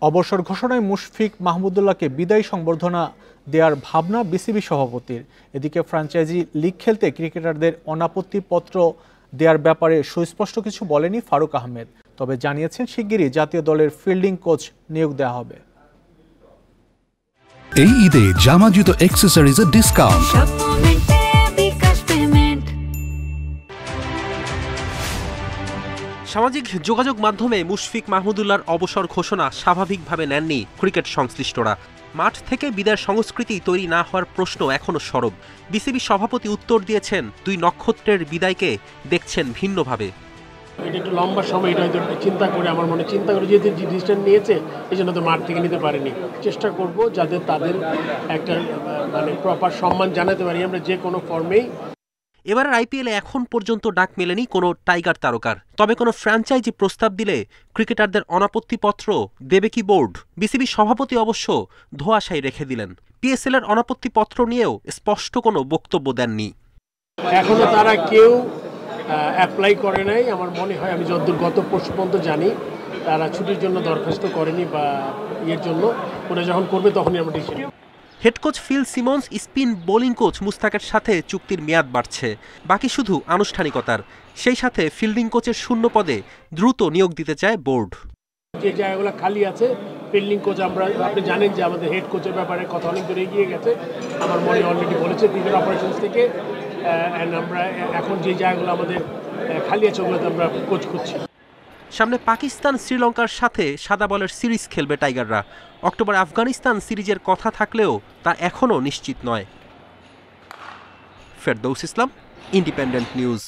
অবসর ঘোষণায় মুশফিক মাহমুদুল্লাহকে বিদায়ী সংবর্ধনা দেওয়ার ভাবনা বিসিবি সভাপতির। এদিকে ফ্র্যাঞ্চাইজি লিগ খেলতে ক্রিকেটারদের অনাপত্তিপত্র দেওয়ার ব্যাপারে সুস্পষ্ট কিছু বলেনি ফারুক আহমেদ, তবে জানিয়েছেন শিগগিরই জাতীয় দলের ফিল্ডিং কোচ নিয়োগ দেওয়া হবে। এই ঈদে জামা জুতো অ্যাকসেসরিজের ডিসকাউন্ট। সামাজিক যোগাযোগ মাধ্যমে মুশফিক মাহমুদুল্লাহর অবসর ঘোষণা স্বাভাবিকভাবে নেননি ক্রিকেট সংশ্লিষ্টরা। মাঠ থেকে বিদায়ের সংস্কৃতি তৈরি না হওয়ার প্রশ্ন এখনও সরব। বিসিবি সভাপতি উত্তর দিয়েছেন, দুই নক্ষত্রের বিদায়কে দেখছেন ভিন্নভাবে। এটা একটু লম্বা সময়, এটা হয়তো চিন্তা করে আমার মনে চিন্তা করে যেহেতু ডিসিশন নিয়েছে এই জন্য তো মাঠ থেকে নিতে পারেনি। চেষ্টা করব যাতে তাদের একটা প্রপার সম্মান জানাতে পারি আমরা যে কোনো ফর্মেই। এবারের আইপিএলে এখন পর্যন্ত ডাক মেলেনি কোনো টাইগার তারকার, তবে কোনো ফ্র্যাঞ্চাইজি প্রস্তাব দিলে ক্রিকেটারদের অনাপত্তিপত্র দেবে কি বোর্ড? বিসিবি সভাপতি অবশ্য ধোঁয়াশাই রেখে দিলেন। পিএসএল এর অনাপত্তিপত্র নিয়েও স্পষ্ট কোনো বক্তব্য দেননি। এখনো তারা কেউ অ্যাপ্লাই করে নাই আমার মনে হয়। আমি যতদূর গত পরশু পর্যন্ত জানি তারা ছুটির জন্য দরখাস্ত করেনি বা ইয়ের জন্য। ওরা যখন করবে তখনই আমরা decision. Head coach Phil Simmons, spin bowling coach মুস্তাকের সাথে চুক্তির মেয়াদ বাড়ছে, বাকি শুধু আনুষ্ঠানিকতার। সেই সাথে ফিল্ডিং কোচের শূন্য পদে দ্রুত নিয়োগ দিতে চায় বোর্ড। যে জায়গাগুলো খালি আছে ফিল্ডিং কোচ, আপনি জানেন যে আমাদের হেড কোচের ব্যাপারে কথা অনেক দূরে এগিয়ে গেছে। আমার মনে অলরেডি বলেছে ক্রিকেট অপারেশনস থেকে, আমরা এখন যে জায়গাগুলো আমাদের খালি আছে ওগুলোতে আমরা কোচ খুঁজছি। সামনে পাকিস্তান শ্রীলঙ্কার সাথে সাদা বলের সিরিজ খেলবে টাইগাররা। অক্টোবরে আফগানিস্তান সিরিজের কথা থাকলেও তা এখনও নিশ্চিত নয়। ফেরদৌস ইসলাম, ইন্ডিপেন্ডেন্ট নিউজ।